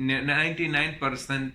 99%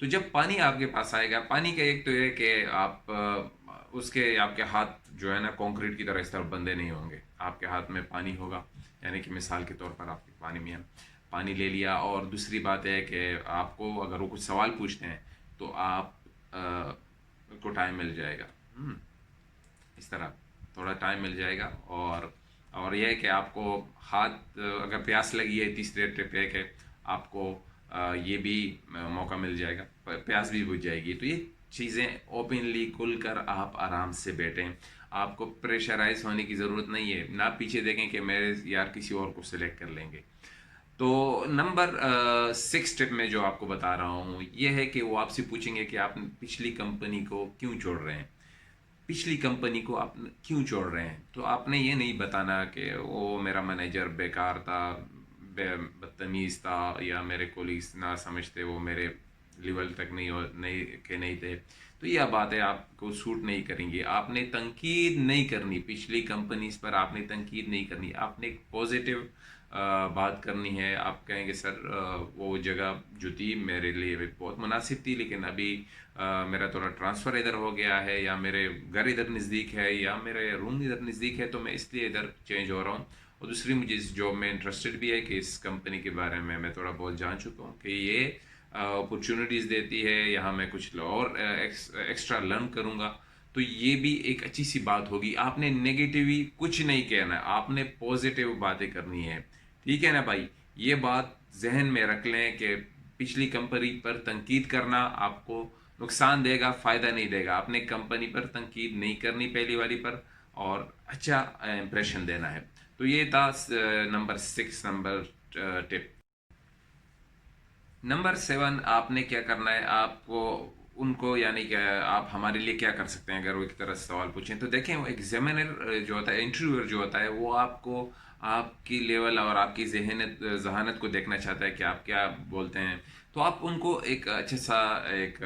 تو جب پانی آپ کے پاس آئے گا، پانی کا ایک تو یہ کہ آپ اس کے آپ کے ہاتھ جو ہے نا کنکریٹ کی طرح اس طرح بندے نہیں ہوں گے، آپ کے ہاتھ میں پانی ہوگا، یعنی کہ مثال کے طور پر آپ کے پانی میں پانی لے لیا، اور دوسری بات ہے کہ آپ کو اگر وہ کچھ سوال پوچھتے ہیں تو آپ کو ٹائم مل جائے گا، اس طرح تھوڑا ٹائم مل جائے گا، اور یہ ہے کہ آپ کو ہاتھ اگر پیاس لگی ہے، تیسرے ٹپ ہے کہ آپ کو یہ بھی موقع مل جائے گا، پیاس بھی بجھ جائے گی، تو یہ چیزیں اوپنلی کھل کر آپ آرام سے بیٹھیں، آپ کو پریشرائز ہونے کی ضرورت نہیں ہے، نہ پیچھے دیکھیں کہ میرے یار کسی اور کو سلیکٹ کر لیں گے۔ تو نمبر 6 ٹپ میں جو آپ کو بتا رہا ہوں یہ ہے کہ وہ آپ سے پوچھیں گے کہ آپ پچھلی کمپنی کو کیوں چھوڑ رہے ہیں، پچھلی کمپنی کو آپ کیوں چھوڑ رہے ہیں، تو آپ نے یہ نہیں بتانا کہ وہ میرا مینیجر بیکار تھا، بدتمیز تھا، یا میرے کولیگس نہ سمجھتے، وہ میرے لیول تک نہیں تھے، تو یہ باتیں آپ کو سوٹ نہیں کریں گی۔ آپ نے تنقید نہیں کرنی، پچھلی کمپنیز پر آپ نے تنقید نہیں کرنی، آپ نے ایک پازیٹیو بات کرنی ہے۔ آپ کہیں گے سر وہ جگہ جو تھی میرے لیے بہت مناسب تھی، لیکن ابھی میرا تھوڑا ٹرانسفر ادھر ہو گیا ہے، یا میرے گھر ادھر نزدیک ہے، یا میرے روم ادھر نزدیک ہے، تو میں اس لیے ادھر چینج ہو رہا ہوں، اور دوسری مجھے اس جاب میں انٹرسٹڈ بھی ہے کہ اس کمپنی کے بارے میں تھوڑا بہت جان چکا ہوں کہ یہ اپرچونیٹیز دیتی ہے، یہاں میں کچھ اور ایکسٹرا لرن کروں گا، تو یہ بھی ایک اچھی سی بات ہوگی۔ آپ نے نگیٹیوی کچھ نہیں کہنا، آپ نے پازیٹیو باتیں کرنی ہے، ٹھیک ہے نا بھائی؟ یہ بات ذہن میں رکھ لیں کہ پچھلی کمپنی پر تنقید کرنا آپ کو نقصان دے گا، فائدہ نہیں دے گا۔ اپنے کمپنی پر تنقید نہیں کرنی پہلی والی پر، اور اچھا امپریشن دینا ہے۔ تو یہ تھا نمبر 6 نمبر ٹپ۔ نمبر 7 آپ نے کیا کرنا ہے، آپ کو ان کو یعنی کہ آپ ہمارے لیے کیا کر سکتے ہیں اگر وہ ایک طرح سے سوال پوچھیں، تو دیکھیں وہ ایگزامینر جو ہوتا ہے، انٹرویور جو ہوتا ہے، وہ آپ کو آپ کی لیول اور آپ کی ذہانت کو دیکھنا چاہتا ہے کہ آپ کیا بولتے ہیں، تو آپ ان کو ایک اچھا سا ایک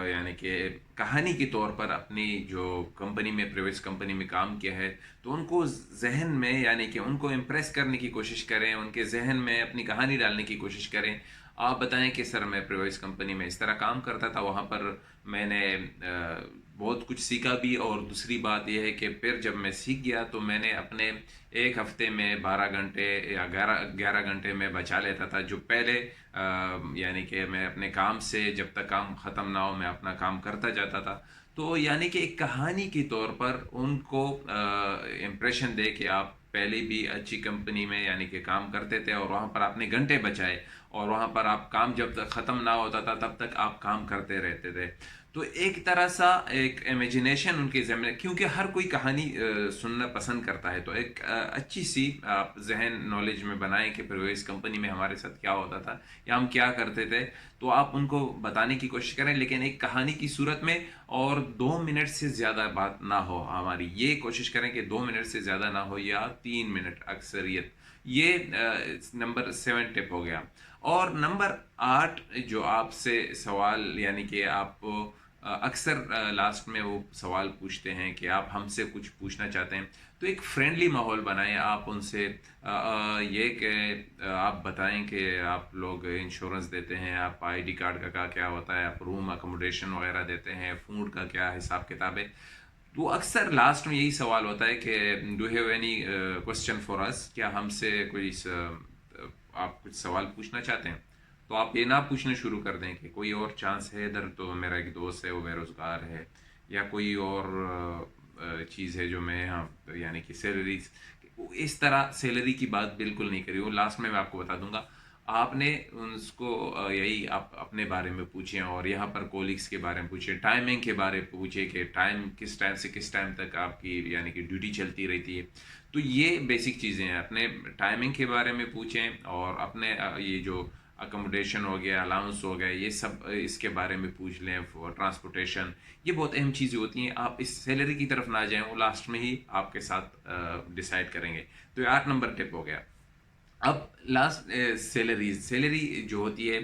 یعنی کہ کہانی کے طور پر اپنی جو کمپنی میں پریویس کمپنی میں کام کیا ہے، تو ان کو ذہن میں یعنی کہ ان کو امپریس کرنے کی کوشش کریں، ان کے ذہن میں اپنی کہانی ڈالنے کی کوشش کریں۔ آپ بتائیں کہ سر میں پریویس کمپنی میں اس طرح کام کرتا تھا، وہاں پر میں نے بہت کچھ سیکھا بھی، اور دوسری بات یہ ہے کہ پھر جب میں سیکھ گیا تو میں نے اپنے ایک ہفتے میں 12 گھنٹے یا 11 گھنٹے میں بچا لیتا تھا، جو پہلے یعنی کہ میں اپنے کام سے جب تک کام ختم نہ ہو میں اپنا کام کرتا جاتا تھا۔ تو یعنی کہ ایک کہانی کے طور پر ان کو امپریشن دے کہ آپ پہلے بھی اچھی کمپنی میں یعنی کہ کام کرتے تھے، اور وہاں پر آپ نے گھنٹے بچائے، اور وہاں پر آپ کام جب تک ختم نہ ہوتا تھا تب تک آپ کام کرتے رہتے تھے۔ تو ایک طرح سا ایک امیجنیشن ان کے ذہن میں، کیونکہ ہر کوئی کہانی سننا پسند کرتا ہے، تو ایک اچھی سی آپ ذہن نالج میں بنائیں کہ پھر اس کمپنی میں ہمارے ساتھ کیا ہوتا تھا یا ہم کیا کرتے تھے، تو آپ ان کو بتانے کی کوشش کریں، لیکن ایک کہانی کی صورت میں، اور 2 منٹ سے زیادہ بات نہ ہو ہماری، یہ کوشش کریں کہ 2 منٹ سے زیادہ نہ ہو، یا 3 منٹ اکثریت۔ یہ نمبر 7 ٹپ ہو گیا۔ اور نمبر 8 جو آپ سے سوال یعنی کہ آپ اکثر لاسٹ میں وہ سوال پوچھتے ہیں کہ آپ ہم سے کچھ پوچھنا چاہتے ہیں، تو ایک فرینڈلی ماحول بنائیں، آپ ان سے یہ کہ آپ بتائیں کہ آپ لوگ انشورنس دیتے ہیں، آپ آئی ڈی کارڈ کا کیا ہوتا ہے، آپ روم اکوموڈیشن وغیرہ دیتے ہیں، فوڈ کا کیا حساب کتاب ہے، تو اکثر لاسٹ میں یہی سوال ہوتا ہے کہ do have any question for us, کیا ہم سے کوئی آپ کچھ سوال پوچھنا چاہتے ہیں؟ تو آپ یہ نہ پوچھنا شروع کر دیں کہ کوئی اور چانس ہے ادھر، تو میرا ایک دوست ہے وہ بے روزگار ہے، یا کوئی اور چیز ہے جو میں یہاں یعنی کہ سیلری، اس طرح سیلری کی بات بالکل نہیں کری، وہ لاسٹ میں آپ کو بتا دوں گا۔ آپ نے اس کو یہی آپ اپنے بارے میں پوچھیں، اور یہاں پر کولیگس کے بارے میں پوچھیں، ٹائمنگ کے بارے میں پوچھیں کہ کس ٹائم سے کس ٹائم تک آپ کی یعنی کہ ڈیوٹی چلتی رہتی ہے، تو یہ بیسک چیزیں ہیں، اپنے ٹائمنگ کے بارے میں پوچھیں، اور اپنے یہ جو اکوموڈیشن ہو گیا، الاؤنس ہو گیا، یہ سب اس کے بارے میں پوچھ لیں، ٹرانسپورٹیشن، یہ بہت اہم چیزیں ہوتی ہیں، آپ اس سیلری کی طرف نہ جائیں، وہ لاسٹ میں ہی آپ کے ساتھ ڈیسائیڈ کریں گے۔ تو یہ 8 نمبر ٹپ ہو گیا۔ اب لاسٹ سیلری جو ہوتی ہے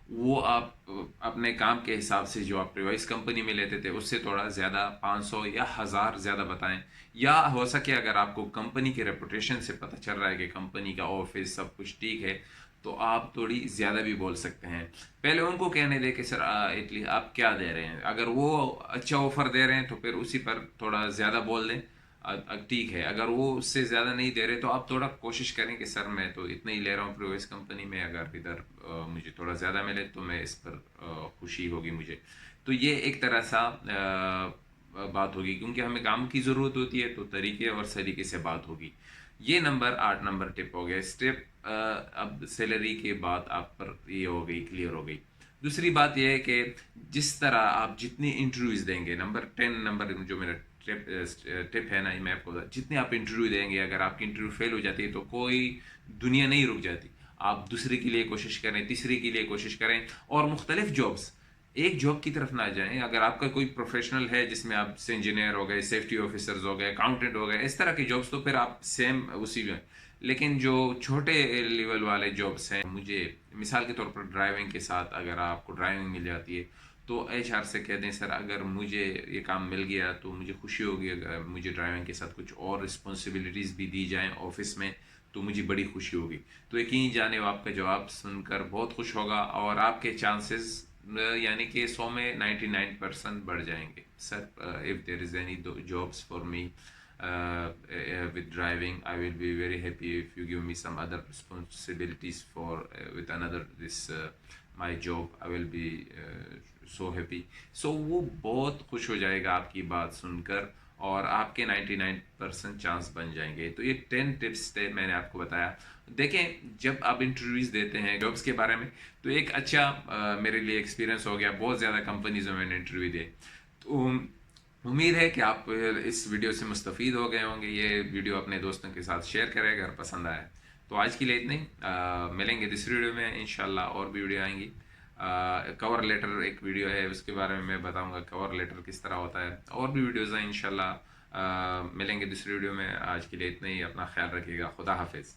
وہ آپ اپنے کام کے حساب سے جو آپ پریوائز کمپنی میں لیتے تھے اس سے تھوڑا زیادہ 500 یا 1000 زیادہ بتائیں، یا ہو سکے اگر آپ کو کمپنی کے ریپوٹیشن سے پتہ چل رہا ہے کہ کمپنی کا آفس سب کچھ ٹھیک ہے، تو آپ تھوڑی زیادہ بھی بول سکتے ہیں. پہلے ان کو کہنے دیں کہ سر اٹلی آپ کیا دے رہے ہیں. اگر وہ اچھا آفر دے رہے ہیں تو پھر اسی پر تھوڑا زیادہ بول دیں. ٹھیک ہے. اگر وہ اس سے زیادہ نہیں دے رہے تو آپ تھوڑا کوشش کریں کہ سر میں تو اتنا ہی لے رہا ہوں پریویس کمپنی میں, اگر ادھر مجھے تھوڑا زیادہ ملے تو میں اس پر خوشی ہوگی مجھے. تو یہ ایک طرح سا بات ہوگی, کیونکہ ہمیں کام کی ضرورت ہوتی ہے تو طریقے اور سلیقے سے بات ہوگی. یہ نمبر 8 نمبر ٹپ ہو گیا. اسٹیپ اب سیلری کے بعد آپ پر یہ ہو گئی, کلیئر ہو گئی. دوسری بات یہ ہے کہ جس طرح آپ جتنی انٹرویوز دیں گے, نمبر 10 نمبر جو میرا ٹپ ہے نا, میں آپ کو جتنے آپ انٹرویو دیں گے, اگر آپ کی انٹرویو فیل ہو جاتی ہے تو کوئی دنیا نہیں رک جاتی. آپ دوسرے کے لیے کوشش کریں, تیسری کے لیے کوشش کریں, اور مختلف جابس, ایک جاب کی طرف نہ جائیں. اگر آپ کا کوئی پروفیشنل ہے جس میں آپ سے انجینئر ہو گئے, سیفٹی آفیسرز ہو گئے, اکاؤنٹنٹ ہو گئے, اس طرح کی جابس, تو پھر آپ سیم اسی میں. لیکن جو چھوٹے لیول والے جابس ہیں, مجھے مثال کے طور پر ڈرائیونگ کے ساتھ اگر آپ کو ڈرائیونگ مل جاتی ہے تو ایچ آر سے کہہ دیں سر اگر مجھے یہ کام مل گیا تو مجھے خوشی ہوگی, اگر مجھے ڈرائیونگ کے ساتھ کچھ اور رسپانسبلٹیز بھی دی جائیں آفس میں تو مجھے بڑی خوشی ہوگی. تو یقین جانے آپ کا جواب سن کر بہت خوش ہوگا, اور آپ کے چانسز یعنی کہ 100 میں 99% بڑھ جائیں گے. سر if there is any jobs for me with driving, I will be very happy if you give me some other responsibilities for with another this my job, I will be so happy. So وہ بہت خوش ہو جائے گا آپ کی بات سن کر, اور آپ کے 99% چانس بن جائیں گے. تو یہ 10 ٹپس تھے, میں نے آپ کو بتایا. دیکھیں جب آپ انٹرویوز دیتے ہیں جابس کے بارے میں تو ایک اچھا میرے لیے ایکسپیرینس ہو گیا. بہت زیادہ کمپنیز میں نے انٹرویو دیے. تو امید ہے کہ آپ اس ویڈیو سے مستفید ہو گئے ہوں گے. یہ ویڈیو اپنے دوستوں کے ساتھ شیئر کریں اگر پسند آئے. تو آج کے لیے اتنا ہی. ملیں گے دوسری ویڈیو میں انشاءاللہ, اور بھی ویڈیو آئیں گی. کور لیٹر ایک ویڈیو ہے, اس کے بارے میں بتاؤں گا کور لیٹر کس طرح ہوتا ہے. اور بھی ویڈیوز ہیں انشاءاللہ. ملیں گے دوسری ویڈیو میں. آج کے لیے اتنا ہی. اپنا خیال رکھیے گا. خدا حافظ.